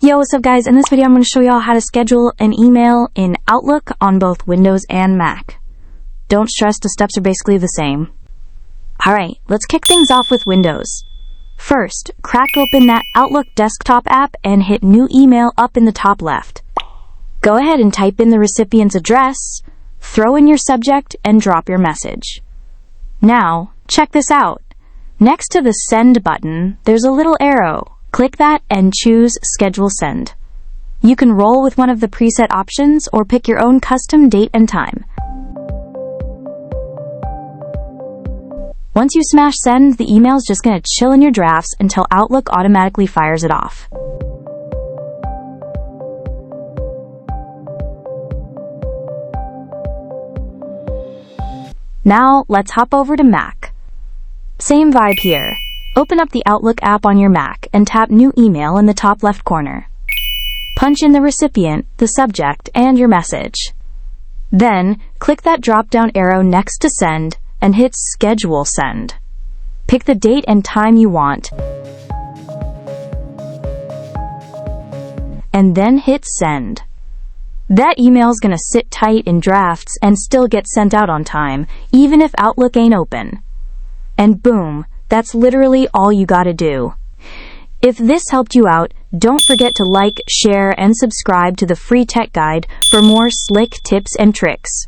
Yo, what's up guys? In this video I'm going to show y'all how to schedule an email in Outlook on both Windows and Mac. Don't stress, the steps are basically the same. Alright, let's kick things off with Windows. First, crack open that Outlook desktop app and hit New Email up in the top left. Go ahead and type in the recipient's address, throw in your subject, and drop your message. Now, check this out. Next to the Send button, there's a little arrow. Click that and choose Schedule Send. You can roll with one of the preset options or pick your own custom date and time. Once you smash send, the email's just going to chill in your drafts until Outlook automatically fires it off. Now, let's hop over to Mac. Same vibe here. Open up the Outlook app on your Mac and tap New Email in the top left corner. Punch in the recipient, the subject, and your message. Then, click that drop-down arrow next to Send and hit Schedule Send. Pick the date and time you want, and then hit Send. That email's gonna sit tight in drafts and still get sent out on time, even if Outlook ain't open. And boom, that's literally all you gotta do. If this helped you out, don't forget to like, share, and subscribe to the free tech guide for more slick tips and tricks.